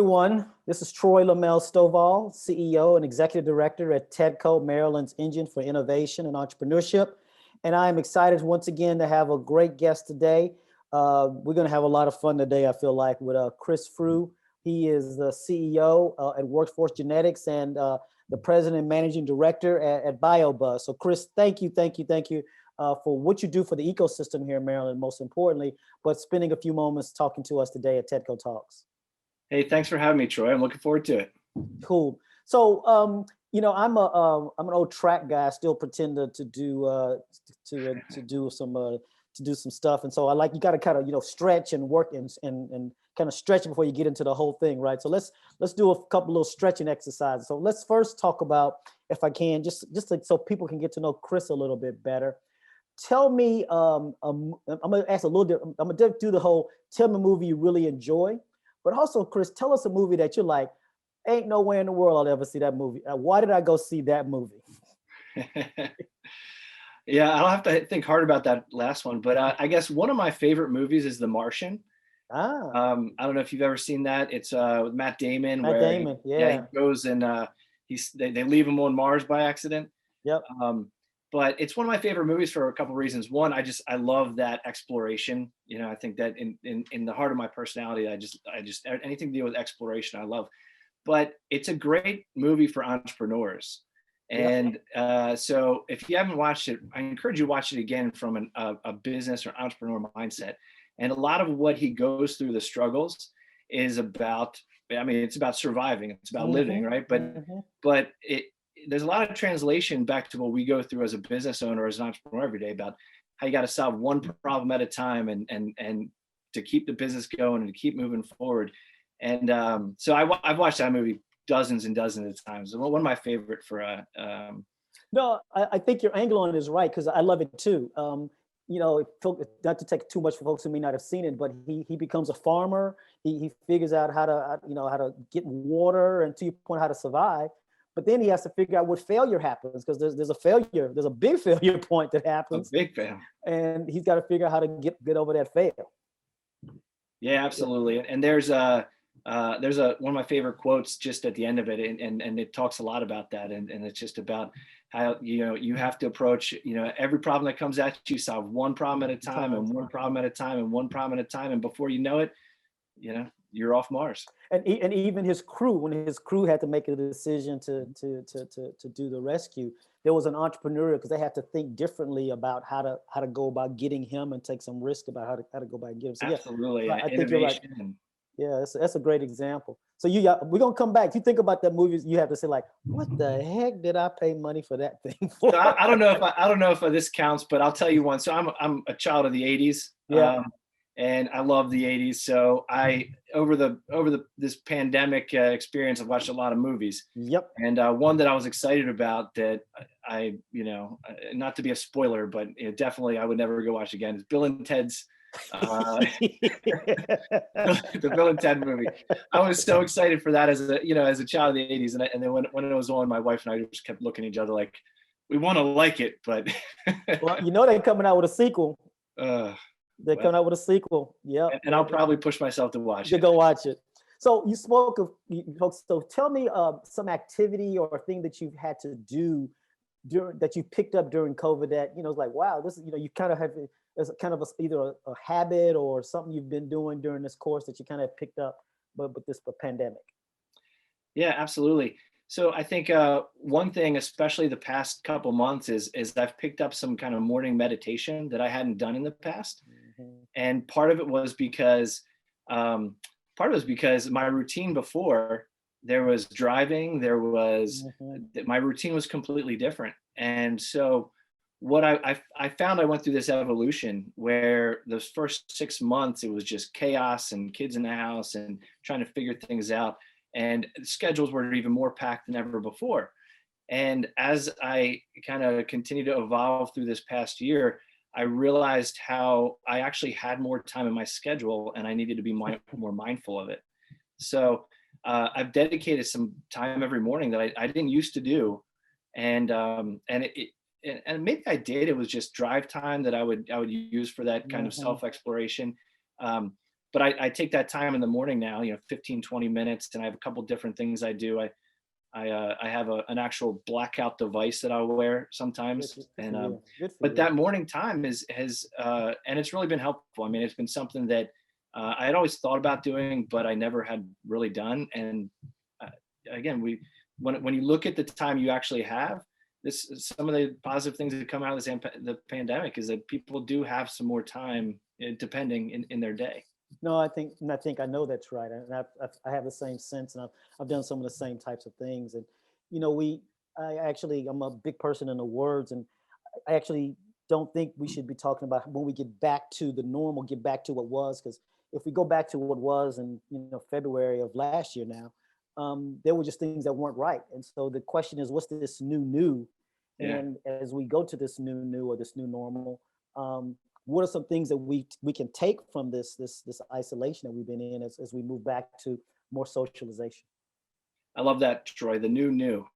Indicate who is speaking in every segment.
Speaker 1: everyone. This is Troy Lamel Stovall, CEO and Executive Director at TEDCO, Maryland's Engine for Innovation and Entrepreneurship. And I am excited once again to have a great guest today. We're going to have a lot of fun today, I feel like, with Chris Frew. He is the CEO at Workforce Genetics and the President and Managing Director at BioBuzz. So Chris, thank you for what you do for the ecosystem here in Maryland, most importantly, but spending a few moments talking to us today at TEDCO Talks.
Speaker 2: Hey, thanks for having me, Troy. I'm looking forward to it.
Speaker 1: Cool. So, I'm an old track guy. I still pretend to do some stuff, and so I like, you got to kind of stretch and work and kind of stretch before you get into the whole thing, right? So let's do a couple little stretching exercises. So let's first talk about, if I can, just like, so people can get to know Chris a little bit better. Tell me, I'm gonna ask a little bit. I'm gonna do the whole tell me a movie you really enjoy. But also, Chris, tell us a movie that you're like, ain't nowhere in the world I'll ever see that movie. Why did I go see that movie?
Speaker 2: Yeah, I'll have to think hard about that last one. But I guess one of my favorite movies is The Martian. I don't know if you've ever seen that. It's with Matt Damon. He goes and they leave him on Mars by accident.
Speaker 1: Yep.
Speaker 2: But it's one of my favorite movies for a couple of reasons. One, I love that exploration. I think that in the heart of my personality, I just anything to do with exploration, I love. But it's a great movie for entrepreneurs. And so if you haven't watched it, I encourage you to watch it again from a business or entrepreneur mindset. And a lot of what he goes through, the struggles, is about, it's about surviving, it's about living, right? But there's a lot of translation back to what we go through as a business owner, as an entrepreneur every day, about how you got to solve one problem at a time and to keep the business going and to keep moving forward. And so I've watched that movie dozens and dozens of times. One of my favorite for
Speaker 1: No, I think your angle on it is right, because I love it too. Not to take too much for folks who may not have seen it, but he becomes a farmer. He figures out how to get water, and to your point, how to survive. But then he has to figure out what failure happens, because there's a big failure point that happens.
Speaker 2: A big fail.
Speaker 1: And he's got to figure out how to get over that fail.
Speaker 2: Yeah, absolutely. And there's one of my favorite quotes just at the end of it, and it talks a lot about that. And it's just about how, you have to approach, every problem that comes at you, solve one problem at a time, and one problem at a time, and one problem at a time. And before you know it, you're off Mars. And
Speaker 1: even his crew, when his crew had to make a decision to do the rescue, there was an entrepreneurial, because they had to think differently about how to go about getting him and take some risk about how to go about getting him. So
Speaker 2: absolutely,
Speaker 1: I think you're right. Yeah, that's a great example. So we're gonna come back. You think about that movie, you have to say, like, what the heck did I pay money for that thing for?
Speaker 2: So I don't know if this counts, but I'll tell you one. So I'm a child of the '80s.
Speaker 1: Yeah.
Speaker 2: And I love the '80s. So over this pandemic experience, I've watched a lot of movies.
Speaker 1: Yep.
Speaker 2: And one that I was excited about that not to be a spoiler, but definitely I would never go watch again, is Bill and Ted's the Bill and Ted movie. I was so excited for that as a child of the '80s, and then when it was on, my wife and I just kept looking at each other like, we want to like it, but
Speaker 1: well, they're coming out with a sequel. They're coming out with a sequel. Yeah.
Speaker 2: And I'll probably push myself to watch it.
Speaker 1: Go watch it. So you spoke of folks. So tell me some activity or thing that you've had to do that you picked up during COVID that, it's like, wow, this is, you kind of have, it's kind of either a habit or something you've been doing during this course that you kind of picked up, but with this pandemic.
Speaker 2: Yeah, absolutely. So I think one thing, especially the past couple months, is I've picked up some kind of morning meditation that I hadn't done in the past. And part of it was because my routine before, there was driving, my routine was completely different. And so what I found, I went through this evolution where those first 6 months, it was just chaos and kids in the house and trying to figure things out. And schedules were even more packed than ever before. And as I kind of continued to evolve through this past year, I realized how I actually had more time in my schedule and I needed to be more mindful of it. So I've dedicated some time every morning that I didn't used to do. And maybe I did, it was just drive time that I would use for that kind of self-exploration. but I take that time in the morning now, 15, 20 minutes, and I have a couple different things I do. I have an actual blackout device that I'll wear sometimes, and
Speaker 1: Good for
Speaker 2: but
Speaker 1: you.
Speaker 2: that morning time has and it's really been helpful. I mean, it's been something that I had always thought about doing, but I never had really done. And again, when you look at the time you actually have, some of the positive things that come out of the pandemic is that people do have some more time, depending in their day.
Speaker 1: No, I know that's right, and I have the same sense, and I've done some of the same types of things, and you know, I'm a big person in the words, and I actually don't think we should be talking about when we get back to the normal, get back to what was, because if we go back to what was in February of last year now, there were just things that weren't right, and so the question is, what's this new?
Speaker 2: Yeah.
Speaker 1: And as we go to this new or this new normal, what are some things that we can take from this isolation that we've been in as we move back to more socialization?
Speaker 2: I love that, Troy. The new.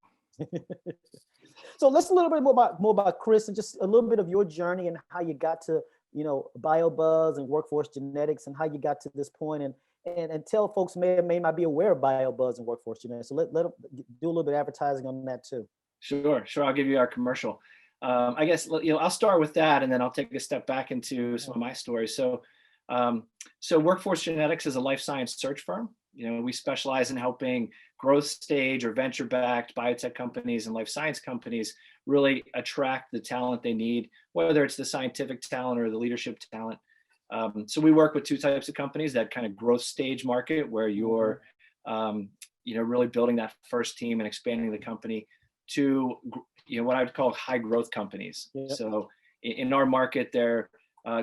Speaker 1: So let's a little bit more about Chris, and just a little bit of your journey and how you got to BioBuzz and Workforce Genetics, and how you got to this point, and tell folks may not be aware of BioBuzz and Workforce Genetics. So let them do a little bit of advertising on that too.
Speaker 2: Sure. I'll give you our commercial. I guess I'll start with that, and then I'll take a step back into some of my stories. So Workforce Genetics is a life science search firm. We specialize in helping growth stage or venture-backed biotech companies and life science companies really attract the talent they need, whether it's the scientific talent or the leadership talent. So we work with two types of companies: that kind of growth stage market where you're really building that first team and expanding the company, to what I would call high growth companies. Yep. So in our market, they're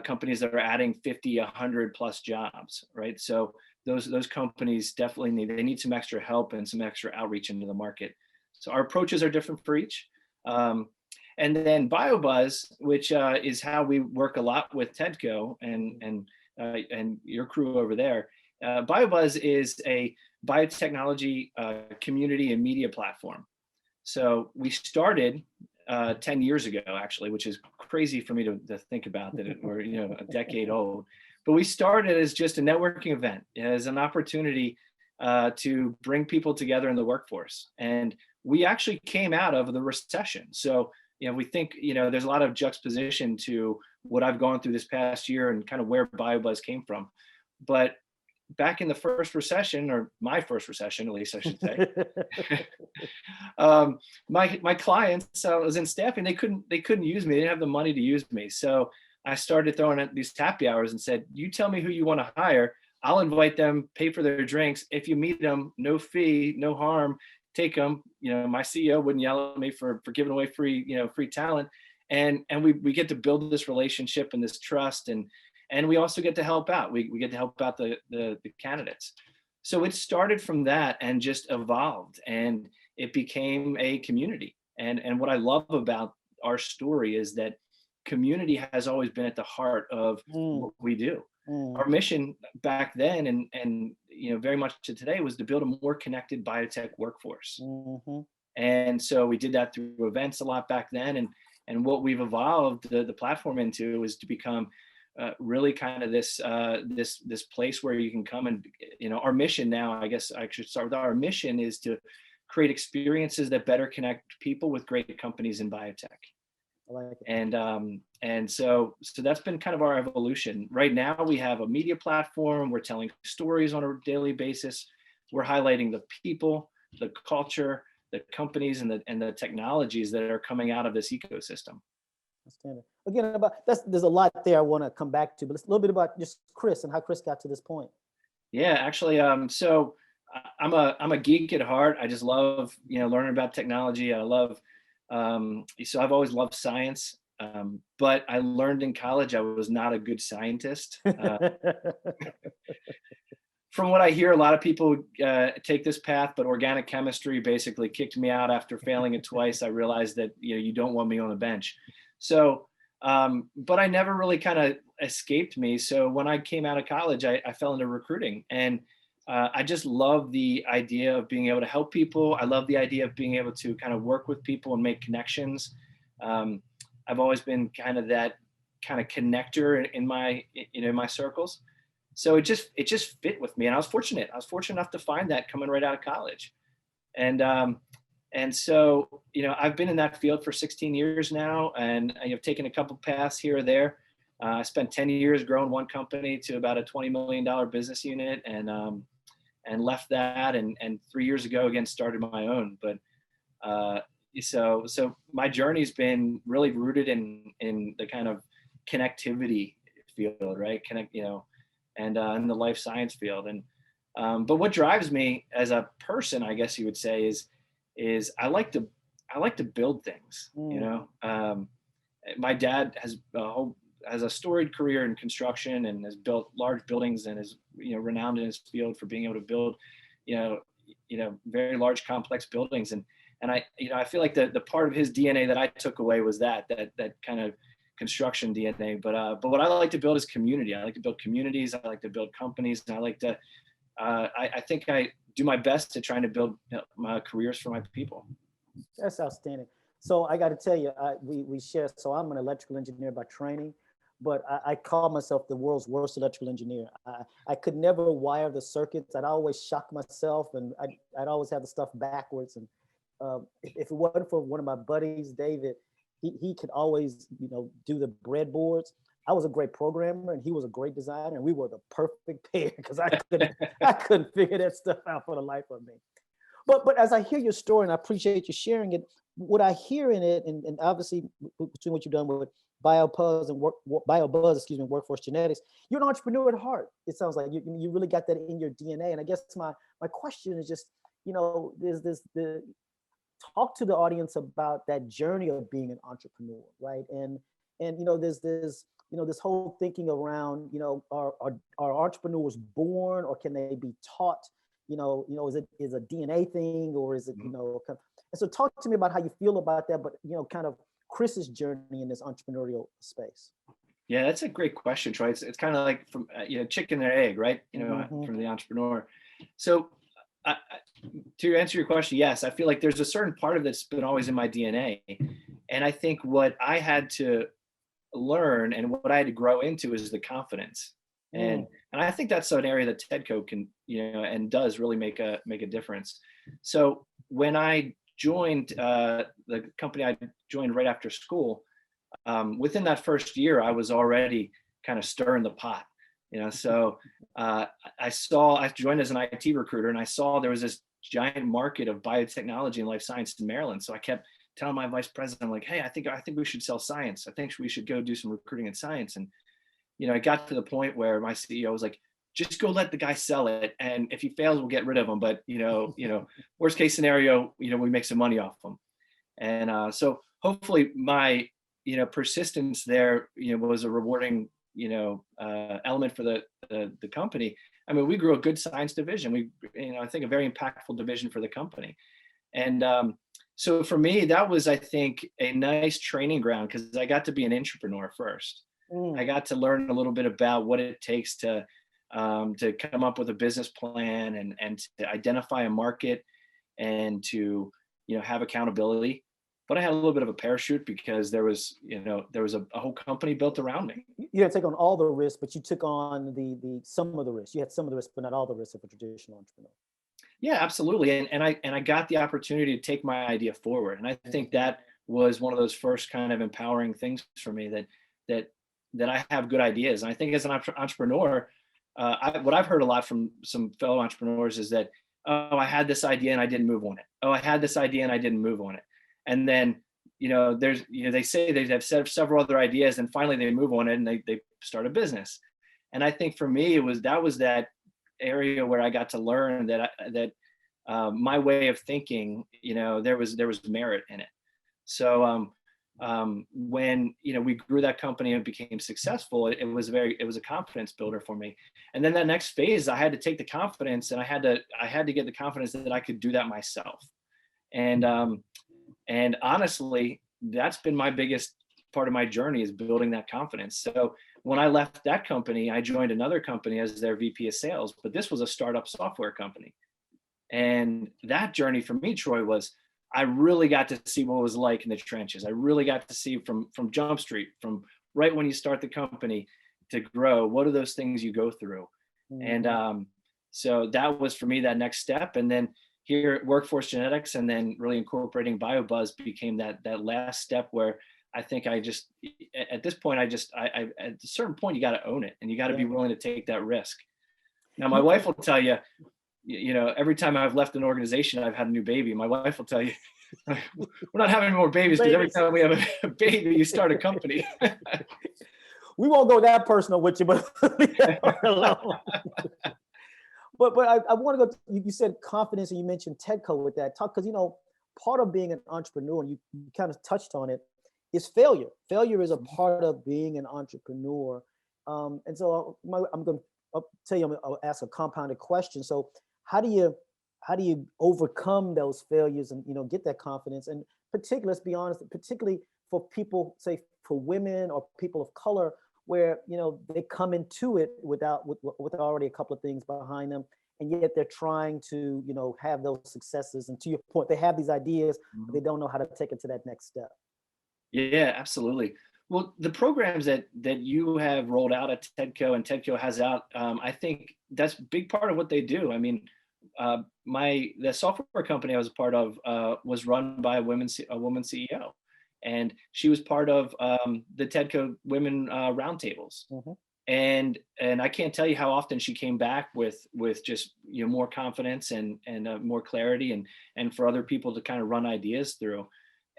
Speaker 2: companies that are adding 50, 100 plus jobs, right? So those companies definitely need some extra help and some extra outreach into the market. So our approaches are different for each. And then BioBuzz, which is how we work a lot with TEDCO and your crew over there. BioBuzz is a biotechnology community and media platform. So we started 10 years ago, actually, which is crazy for me to think about, that we're a decade old. But we started as just a networking event, as an opportunity to bring people together in the workforce. And we actually came out of the recession. So we think there's a lot of juxtaposition to what I've gone through this past year and kind of where BioBuzz came from. But back in the first recession, or my first recession, at least I should say, my clients, I was in staffing, they couldn't use me. They didn't have the money to use me. So I started throwing out these happy hours and said, you tell me who you want to hire. I'll invite them, pay for their drinks. If you meet them, no fee, no harm, take them. My CEO wouldn't yell at me for giving away free talent. And we get to build this relationship and this trust, and we also get to help out. We get to help out the candidates. So it started from that and just evolved, and it became a community. And what I love about our story is that community has always been at the heart of what we do. Our mission back then and very much to today was to build a more connected biotech workforce. And so we did that through events a lot back then, and what we've evolved the platform into is to become really kind of this place where you can come and our mission now, I guess I should start with our mission, is to create experiences that better connect people with great companies in biotech. I like it. And so that's been kind of our evolution. Right now we have a media platform. We're telling stories on a daily basis. We're highlighting the people, the culture, the companies, and the technologies that are coming out of this ecosystem.
Speaker 1: Again, there's a lot there I want to come back to, but it's a little bit about just Chris and how Chris got to this point.
Speaker 2: Yeah, actually, so I'm a geek at heart. I just love learning about technology. I love so I've always loved science, but I learned in college I was not a good scientist. From what I hear, a lot of people take this path, but organic chemistry basically kicked me out after failing it twice. I realized that you don't want me on the bench. So, but I never really kind of escaped me. So when I came out of college, I fell into recruiting, and I just love the idea of being able to help people. I love the idea of being able to kind of work with people and make connections. I've always been kind of that kind of connector in my circles. so it just fit with me. And I was fortunate enough to find that coming right out of college. And so, I've been in that field for 16 years now, and I've taken a couple paths here or there. I spent 10 years growing one company to about a $20 million business unit, and left that, and 3 years ago again started my own. But so my journey's been really rooted in the kind of connectivity field, right? And in the life science field. And but what drives me as a person, I guess you would say, is I like to build things. My dad has a storied career in construction and has built large buildings, and is renowned in his field for being able to build very large complex buildings. And I feel like the part of his DNA that I took away was that kind of construction DNA. But what I like to build is community. I like to build communities. I like to build companies, and I like to I think I do my best to trying to build my careers for my people.
Speaker 1: That's outstanding. So I got to tell you, we share. So I'm an electrical engineer by training, but I call myself the world's worst electrical engineer. I could never wire the circuits. I'd always shock myself, and I'd always have the stuff backwards. And if it wasn't for one of my buddies, David, he could always do the breadboards. I was a great programmer, and he was a great designer, and we were the perfect pair, because I couldn't figure that stuff out for the life of me. But as I hear your story, and I appreciate you sharing it, what I hear in it, and obviously between what you've done with BioBuzz and Workforce Genetics, you're an entrepreneur at heart. It sounds like you really got that in your DNA. And I guess my question is just, there's talk to the audience about that journey of being an entrepreneur, right? And there's this whole thinking around, are entrepreneurs born, or can they be taught? Is it a DNA thing, or is it, and so talk to me about how you feel about that, but, kind of Chris's journey in this entrepreneurial space.
Speaker 2: Yeah, that's a great question, Troy. It's kind of like from, chicken and egg, right? From the entrepreneur. So to answer your question, yes, I feel like there's a certain part of that's been always in my DNA. And I think what I had to learn and what I had to grow into is the confidence. And I think that's an area that TEDCO can, and does really make a difference. So when I joined the company I joined right after school, within that first year, I was already kind of stirring the pot. So I joined as an IT recruiter, and I saw there was this giant market of biotechnology and life science in Maryland. So I kept telling my vice president, I'm like, hey, I think we should sell science. I think we should go do some recruiting in science. And it got to the point where my CEO was like, just go let the guy sell it, and if he fails, we'll get rid of him. But worst case scenario, we make some money off him. And so hopefully my persistence there was a rewarding element for the company. I mean, we grew a good science division. We I think a very impactful division for the company. And so for me, that was, I think, a nice training ground, because I got to be an entrepreneur first. I got to learn a little bit about what it takes to come up with a business plan, and to identify a market, and to have accountability. But I had a little bit of a parachute, because there was a whole company built around me.
Speaker 1: You had to take on all the risks, but you took on the some of the risks. You had some of the risks, but not all the risks of a traditional entrepreneur.
Speaker 2: Yeah, absolutely. And I got the opportunity to take my idea forward. And I think that was one of those first kind of empowering things for me, that I have good ideas. And I think as an entrepreneur, what I've heard a lot from some fellow entrepreneurs is that, oh, I had this idea and I didn't move on it. Oh, I had this idea and I didn't move on it. And then, they say they have several other ideas, and finally they move on it and they start a business. And I think for me, that was that area where I got to learn that my way of thinking, there was merit in it. So when we grew that company and became successful, it was a confidence builder for me. And then that next phase, I had to take the confidence, and I had to get the confidence that I could do that myself. And honestly, that's been my biggest part of my journey, is building that confidence. So when I left that company, I joined another company as their VP of sales, but this was a startup software company. And that journey for me, Troy, was I really got to see what it was like in the trenches. I really got to see from Jump Street, from right when you start the company to grow, what are those things you go through? And so that was for me that next step. And then here at Workforce Genetics, and then really incorporating BioBuzz became that last step where I think I just, at this point, I at a certain point, you got to own it, and you got to be willing to take that risk. Now, my wife will tell you, you know, every time I've left an organization, I've had a new baby. My wife will tell you, we're not having any more babies because every time we have a baby, you start a company.
Speaker 1: We won't go that personal with you, but leave that alone. But I want to go. You said confidence, and you mentioned TEDCO with that talk, because you know, part of being an entrepreneur, and you kind of touched on it, is failure. Failure is a part of being an entrepreneur. And so I'm going to tell you, I'll ask a compounded question. So how do you overcome those failures and, you know, get that confidence? And particularly, let's be honest, particularly for people, say for women or people of color, where, you know, they come into it with already a couple of things behind them, and yet they're trying to, you know, have those successes. And to your point, they have these ideas, but they don't know how to take it to that next step.
Speaker 2: Yeah, absolutely. Well, the programs that you have rolled out at TEDCO and TEDCO has out, I think that's a big part of what they do. I mean, the software company I was a part of was run by a woman CEO, and she was part of the TEDCO Women Roundtables. And I can't tell you how often she came back with just, you know, more confidence and more clarity, and for other people to kind of run ideas through.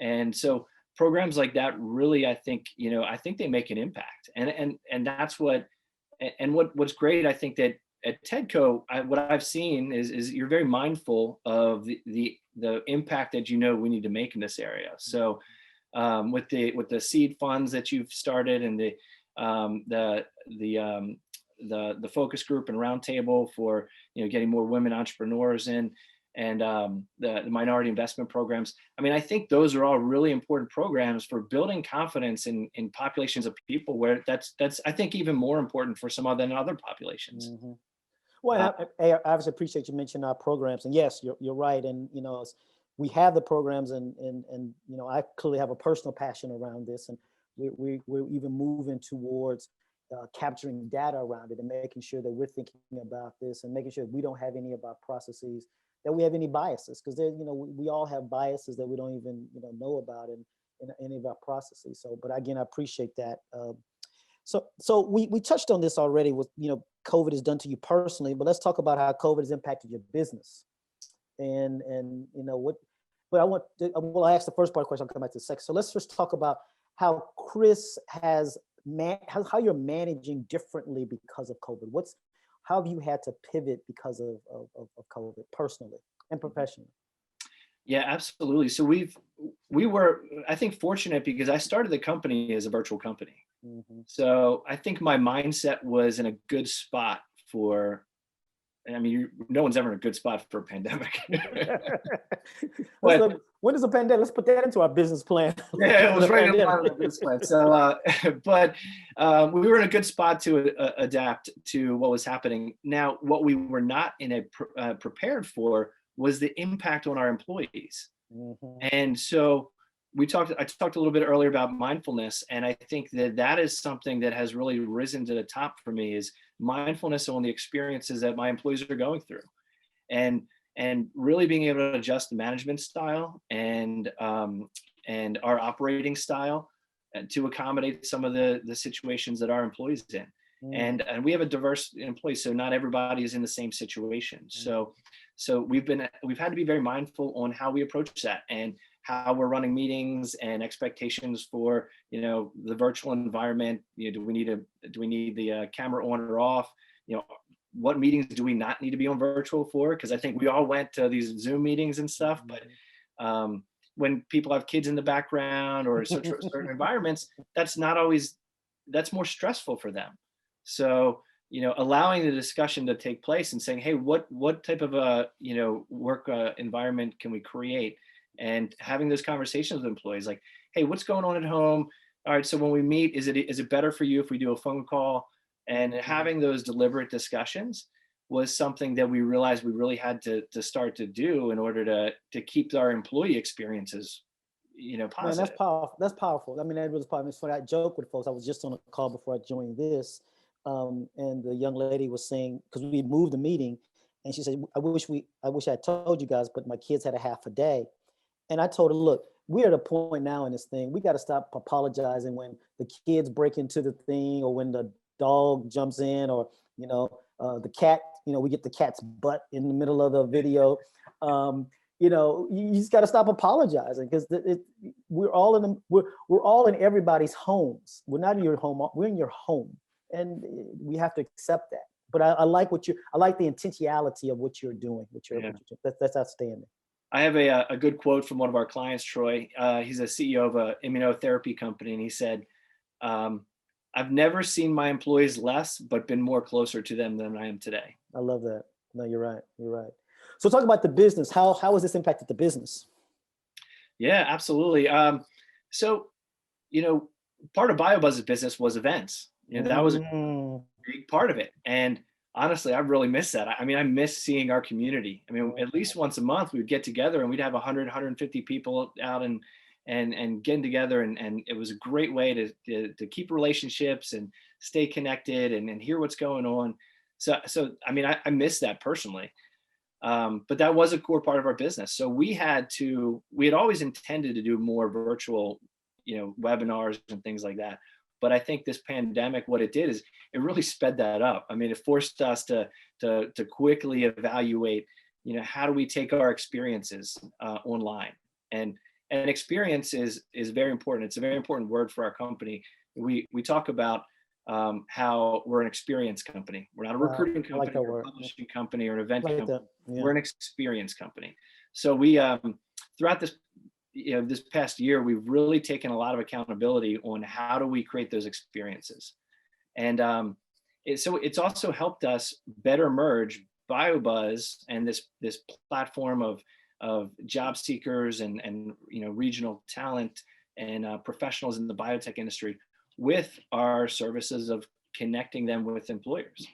Speaker 2: And so programs like that really, I think, you know, I think they make an impact, and that's what's great. I think that at TEDCO, what I've seen is you're very mindful of the impact that, you know, we need to make in this area. So with the seed funds that you've started, and the focus group and roundtable for, you know, getting more women entrepreneurs in, and the minority investment programs. I mean, I think those are all really important programs for building confidence in populations of people, where that's I think even more important for some than other populations.
Speaker 1: Well, I obviously appreciate you mentioning our programs, and yes, you're right. And, you know, we have the programs, and you know, I clearly have a personal passion around this, and we're even moving towards capturing data around it, and making sure that we're thinking about this, and making sure we don't have any of our processes, that we have any biases, because there, you know, we all have biases that we don't even, you know about in any of our processes. So, but again, I appreciate that. So we touched on this already with, you know, COVID has done to you personally, but let's talk about how COVID has impacted your business. And you know what, but I'll ask the first part of the question, I'll come back to the second. So let's just talk about how Chris has how you're managing differently because of COVID. How have you had to pivot because of COVID, personally and professionally?
Speaker 2: Yeah, absolutely. So we were, I think, fortunate, because I started the company as a virtual company. So I think my mindset was in a good spot for, I mean, no one's ever in a good spot for a pandemic.
Speaker 1: When is the pandemic? Let's put that into our business plan.
Speaker 2: Yeah, it was right in the business plan. So, but we were in a good spot to adapt to what was happening. Now, what we were not prepared for was the impact on our employees. And so I talked a little bit earlier about mindfulness, and I think that is something that has really risen to the top for me, is mindfulness on the experiences that my employees are going through, and really being able to adjust the management style and our operating style to accommodate some of the situations that our employees in. And we have a diverse employees, so not everybody is in the same situation. So we've had to be very mindful on how we approach that, and how we're running meetings, and expectations for, you know, the virtual environment. You know, do we need the camera on or off? You know, what meetings do we not need to be on virtual for? Because I think we all went to these Zoom meetings and stuff, but when people have kids in the background or certain environments, that's more stressful for them. So, you know, allowing the discussion to take place and saying, hey, what type of a, you know, work environment can we create? And having those conversations with employees, like, hey, what's going on at home? All right, so when we meet, is it better for you if we do a phone call? And having those deliberate discussions was something that we realized we really had to start to do in order to keep our employee experiences, you know, positive.
Speaker 1: Man, that's powerful. I mean, that was probably funny. I joke with folks. I was just on a call before I joined this, and the young lady was saying, because we moved the meeting, and she said, I wish I told you guys, but my kids had a half a day. And I told her, look, we're at a point now in this thing. We got to stop apologizing when the kids break into the thing, or when the dog jumps in, or the cat. We get the cat's butt in the middle of the video. You just got to stop apologizing, because we're all in everybody's homes. We're not in your home. We're in your home, and we have to accept that. But I like I like the intentionality of what you're doing. What you're doing. That's outstanding.
Speaker 2: I have a good quote from one of our clients, Troy. He's a CEO of an immunotherapy company, and he said, I've never seen my employees less, but been more closer to them than I am today.
Speaker 1: I love that. No, you're right. You're right. So talk about the business. How has this impacted the business?
Speaker 2: Yeah, absolutely. So, part of BioBuzz's business was events. That was a big part of it. And honestly, I really miss that. I mean, I miss seeing our community. I mean, at least once a month we would get together, and we'd have 100, 150 people out and getting together. And it was a great way to keep relationships and stay connected and hear what's going on. So I mean, I miss that personally. But that was a core part of our business. So we had always intended to do more virtual, webinars and things like that. But I think this pandemic, what it did is it really sped that up. I mean, it forced us to quickly evaluate, how do we take our experiences online? And experience is very important. It's a very important word for our company. We talk about how we're an experience company. We're not a recruiting company, or a publishing company, or an event company. Yeah. We're an experience company. So we throughout this past year, we've really taken a lot of accountability on how do we create those experiences. And so it's also helped us better merge BioBuzz and this platform of job seekers and regional talent and professionals in the biotech industry with our services of connecting them with employers.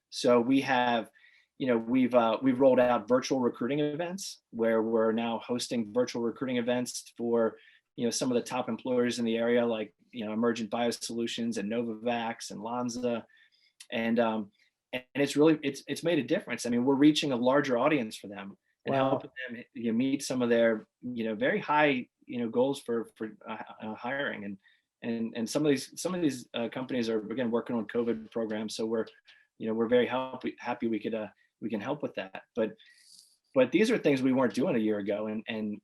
Speaker 2: So we have, we've rolled out virtual recruiting events, where we're now hosting virtual recruiting events for, some of the top employers in the area, like, Emergent Biosolutions and Novavax and Lonza. And it's really, it's made a difference. I mean, we're reaching a larger audience for them and helping them meet some of their, very high, goals for hiring. And some of these companies are, again, working on COVID programs. So we're very happy we can help with that. But these are things we weren't doing a year ago. And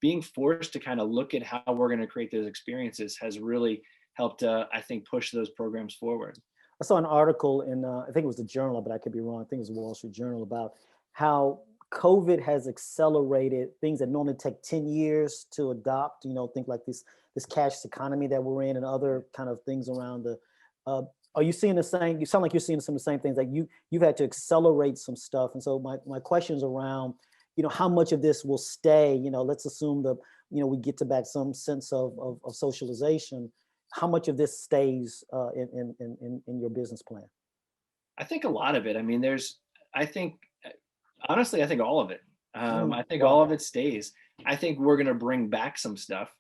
Speaker 2: being forced to kind of look at how we're going to create those experiences has really helped, I think, push those programs forward.
Speaker 1: I saw an article in, I think it was the Journal, but I could be wrong. I think it was the Wall Street Journal, about how COVID has accelerated things that normally take 10 years to adopt, think like this cash economy that we're in, and other kind of things around the, are you seeing the same? You sound like you're seeing some of the same things. Like you've had to accelerate some stuff. And so my question is around, how much of this will stay? Let's assume that, we get to back some sense of socialization. How much of this stays in your business plan?
Speaker 2: I think a lot of it. I mean, honestly, I think all of it. I think all of it stays. I think we're going to bring back some stuff.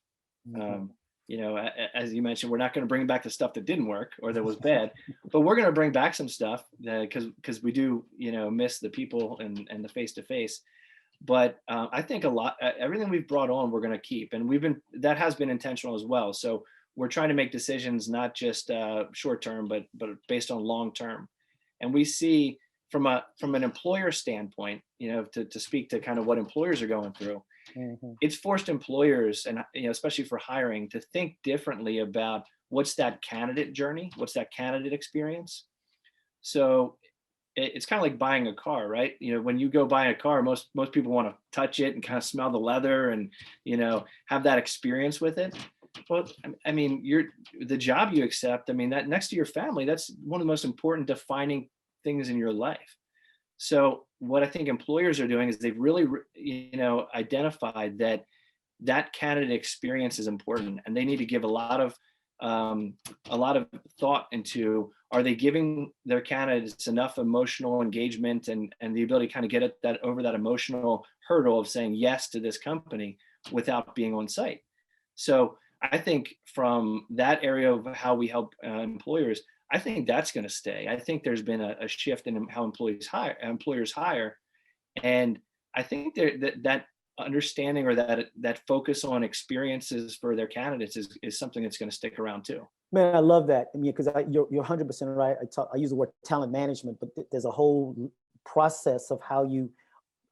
Speaker 2: As you mentioned, we're not going to bring back the stuff that didn't work or that was bad, but we're going to bring back some stuff because we do, miss the people and the face-to-face. But I think a lot, everything we've brought on, we're going to keep, and that has been intentional as well. So we're trying to make decisions not just short term, but based on long term. And we see from an employer standpoint, to speak to kind of what employers are going through. Mm-hmm. It's forced employers, and especially for hiring, to think differently about what's that candidate journey, what's that candidate experience. So it's kind of like buying a car, right? When you go buy a car, most people want to touch it and kind of smell the leather and have that experience with it. Well, I mean, the job you accept, I mean, that next to your family, that's one of the most important defining things in your life. So what I think employers are doing is they've really, identified that candidate experience is important, and they need to give a lot of thought into, are they giving their candidates enough emotional engagement and the ability to kind of get at that, over that emotional hurdle of saying yes to this company without being on site. So I think from that area of how we help employers, I think that's going to stay. I think there's been a shift in how employers hire, and I think that understanding, or that focus on experiences for their candidates is something that's going to stick around too.
Speaker 1: Man, I love that. I mean, because you're 100% right. I use the word talent management, but there's a whole process of how you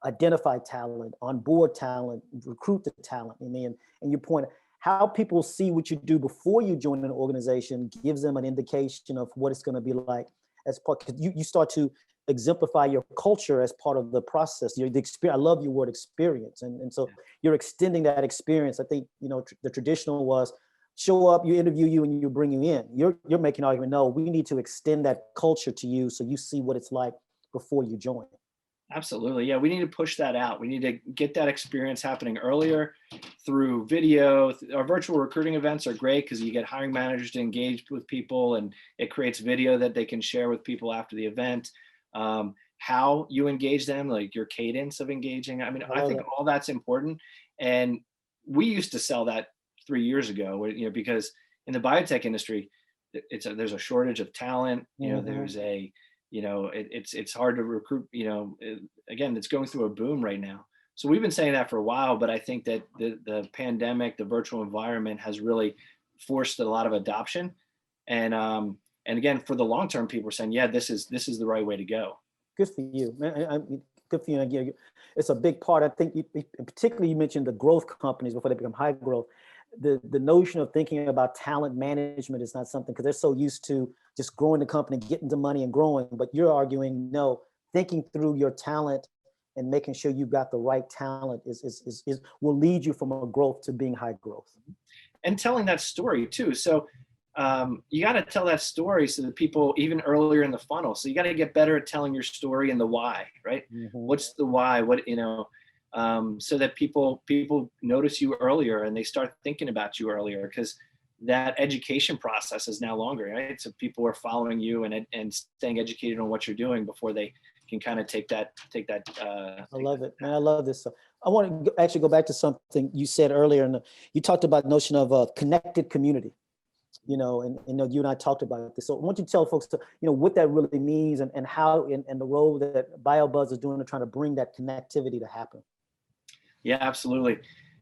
Speaker 1: identify talent, onboard talent, recruit the talent. I mean, and your point, how people see what you do before you join an organization gives them an indication of what it's going to be like as part. Because you start to exemplify your culture as part of the process. The experience. I love your word experience, and so you're extending that experience. I think the traditional was show up, you interview you, and you bring you in. You're making an argument. No, we need to extend that culture to you so you see what it's like before you join.
Speaker 2: Absolutely. Yeah, we need to push that out. We need to get that experience happening earlier through video. Our virtual recruiting events are great because you get hiring managers to engage with people, and it creates video that they can share with people after the event. How you engage them, like your cadence of engaging. I mean, I think all that's important. And we used to sell that 3 years ago, because in the biotech industry, there's a shortage of talent. There's it's hard to recruit. Again, it's going through a boom right now. So we've been saying that for a while, but I think that the pandemic, the virtual environment, has really forced a lot of adoption. And again, for the long term, people are saying, yeah, this is the right way to go.
Speaker 1: Good for you, man. Good for you. Again, it's a big part. I think particularly you mentioned the growth companies before they become high growth. The notion of thinking about talent management is not something, because they're so used to just growing the company, getting the money and growing. But you're arguing, no, thinking through your talent and making sure you've got the right talent is will lead you from a growth to being high growth.
Speaker 2: And telling that story too. So you got to tell that story so that people, even earlier in the funnel. So you got to get better at telling your story and the why, right? Mm-hmm. What's the why? So that people notice you earlier and they start thinking about you earlier, because that education process is now longer, right? So people are following you and staying educated on what you're doing before they can kind of take that. I
Speaker 1: love it, man. I love this. So I want to actually go back to something you said earlier, and you talked about the notion of a connected community. And you and I talked about this. So I want you to tell folks, what that really means and how and the role that BioBuzz is doing to trying to bring that connectivity to happen.
Speaker 2: Yeah, absolutely.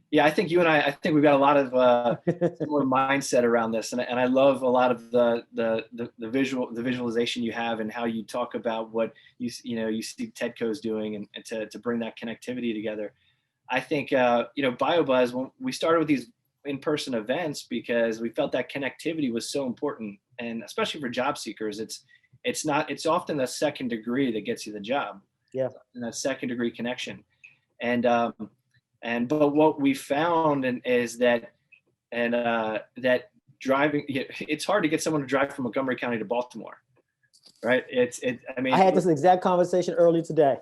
Speaker 2: Yeah, I think you and I think we've got a lot of similar mindset around this, and I love a lot of the visualization you have and how you talk about what you see TEDCO's doing and to bring that connectivity together. I think BioBuzz, when we started with these in-person events, because we felt that connectivity was so important, and especially for job seekers, it's often the second degree that gets you the job.
Speaker 1: Yeah,
Speaker 2: and that second degree connection, but what we found is that driving, it's hard to get someone to drive from Montgomery County to Baltimore, right? I had
Speaker 1: this exact conversation earlier today.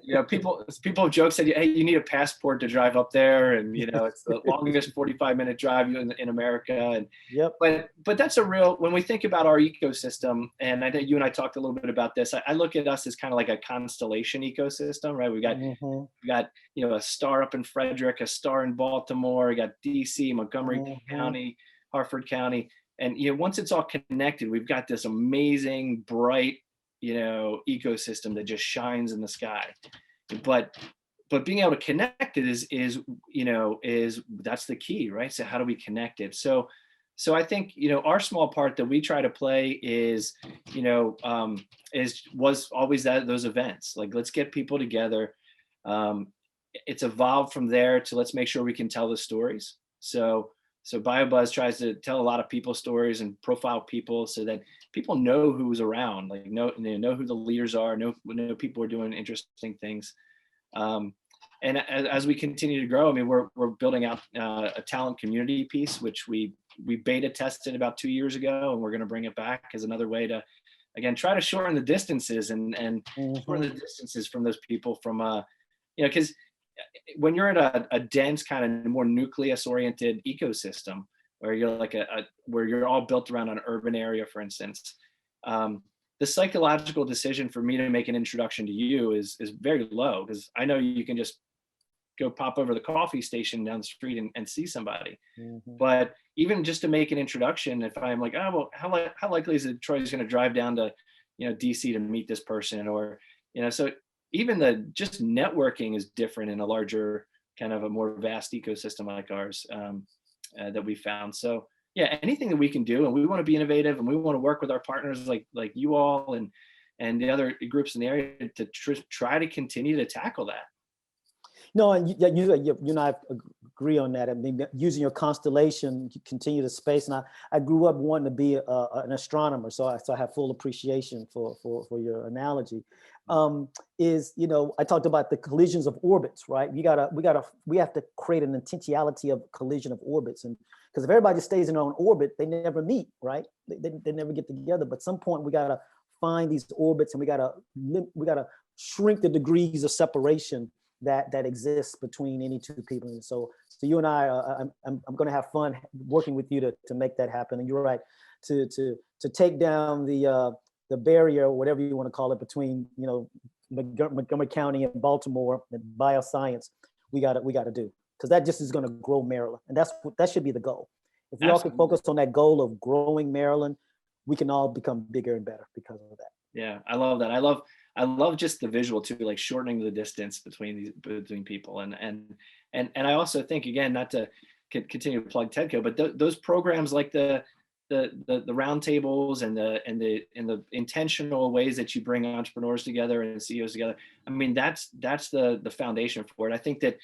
Speaker 2: Yeah. People have joked, said, hey, you need a passport to drive up there, and it's the longest 45-minute drive in America. And
Speaker 1: yep.
Speaker 2: But that's when we think about our ecosystem, and I think you and I talked a little bit about this. I look at us as kind of like a constellation ecosystem, right? We got a star up in Frederick, a star in Baltimore, we got DC, Montgomery County, Harford County. And once it's all connected, we've got this amazing, bright, ecosystem that just shines in the sky. But being able to connect it is that's the key, right? So how do we connect it? So I think our small part that we try to play was always those events. Like, let's get people together. It's evolved from there to let's make sure we can tell the stories. So BioBuzz tries to tell a lot of people's stories and profile people so that people know who's around, like know who the leaders are, know people are doing interesting things. And as we continue to grow, I mean, we're building out a talent community piece, which we beta tested about 2 years ago, and we're going to bring it back as another way to, again, try to shorten the distances and shorten the distances from those people from, because when you're in a dense kind of more nucleus oriented ecosystem where you're like where you're all built around an urban area, for instance, the psychological decision for me to make an introduction to you is very low, because I know you can just go pop over the coffee station down the street and see somebody.
Speaker 1: Mm-hmm.
Speaker 2: But even just to make an introduction, if I'm like, oh, well, how likely is it Troy's going to drive down to, DC to meet this person, or, so even just networking is different in a larger kind of a more vast ecosystem like ours, that we found. So yeah, anything that we can do, and we want to be innovative, and we want to work with our partners like you all and the other groups in the area to try to continue to tackle that.
Speaker 1: No, and you and I agree on that. I mean, using your constellation, you continue to space. And I grew up wanting to be an astronomer, so I have full appreciation for your analogy. I talked about the collisions of orbits, right? We have to create an intentionality of collision of orbits, and because if everybody just stays in their own orbit, they never meet, right? They never get together. But at some point, we gotta find these orbits, and we gotta shrink the degrees of separation that exists between any two people. And so you and I, I'm going to have fun working with you to make that happen. And you're right, to take down the barrier, or whatever you want to call it, between Montgomery County and Baltimore and bioscience. We got to do, because that just is going to grow Maryland, and that should be the goal. If we all can focus on that goal of growing Maryland, we can all become bigger and better because of that.
Speaker 2: Yeah, I love that. I love just the visual too, like shortening the distance between people, and I also think, again, not to continue to plug TEDCO, but those programs like the roundtables and the intentional ways that you bring entrepreneurs together and CEOs together. I mean, that's the foundation for it. I think that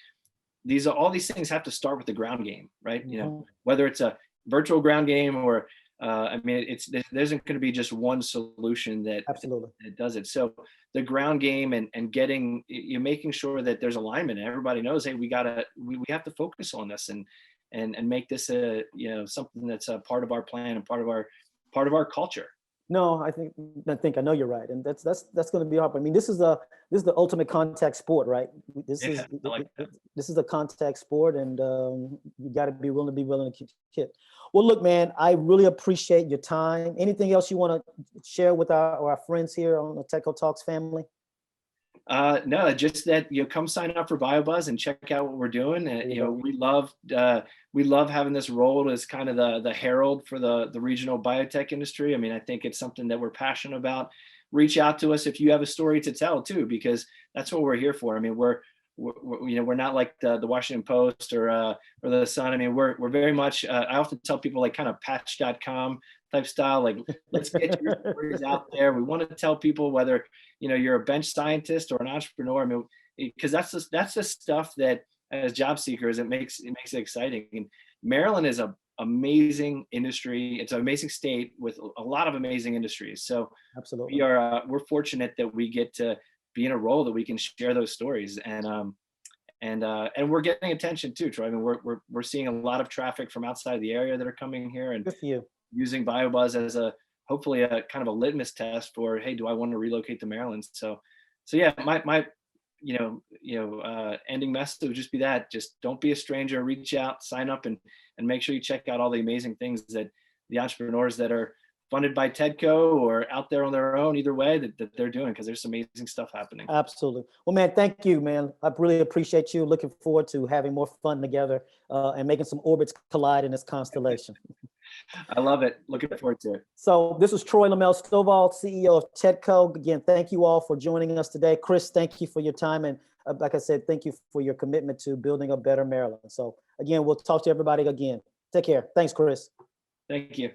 Speaker 2: all these things have to start with the ground game, right?
Speaker 1: Mm-hmm.
Speaker 2: Whether it's a virtual ground game or there isn't going to be just one solution that does it. So the ground game and making sure that there's alignment and everybody knows, hey, we have to focus on this and make this something that's a part of our plan and part of our culture.
Speaker 1: No, I think I know you're right, and that's going to be hard. I mean, this is the ultimate contact sport, right? This is a contact sport, and you got to be willing to hit. Well, look, man, I really appreciate your time. Anything else you want to share with our friends here on the TEDCO Talks family?
Speaker 2: No, just that come sign up for BioBuzz and check out what we're doing. And we love having this role as kind of the herald for the regional biotech industry. I mean, I think it's something that we're passionate about. Reach out to us if you have a story to tell too, because that's what we're here for. I mean, we're not like the Washington Post or the Sun. I mean, we're very much. I often tell people, like, kind of patch.com type style. Like, let's get your stories out there. We want to tell people whether you're a bench scientist or an entrepreneur. I mean, because that's the stuff that, as job seekers, it makes it exciting. And Maryland is an amazing industry. It's an amazing state with a lot of amazing industries. So
Speaker 1: absolutely,
Speaker 2: we're fortunate that we get to be in a role that we can share those stories, and we're getting attention too, Troy. I mean, we're seeing a lot of traffic from outside the area that are coming here and using BioBuzz as hopefully a kind of a litmus test for, hey, do I want to relocate to Maryland? So yeah, my ending message would just be that: just don't be a stranger, reach out, sign up, and make sure you check out all the amazing things that the entrepreneurs that are funded by TEDCO or out there on their own, either way, that they're doing, because there's some amazing stuff happening.
Speaker 1: Absolutely. Well, man, thank you, man. I really appreciate you. Looking forward to having more fun together and making some orbits collide in this constellation.
Speaker 2: I love it. Looking forward to it.
Speaker 1: So this is Troy Lamel-Stovall, CEO of TEDCO. Again, thank you all for joining us today. Chris, thank you for your time. And like I said, thank you for your commitment to building a better Maryland. So again, we'll talk to everybody again. Take care. Thanks, Chris.
Speaker 2: Thank you.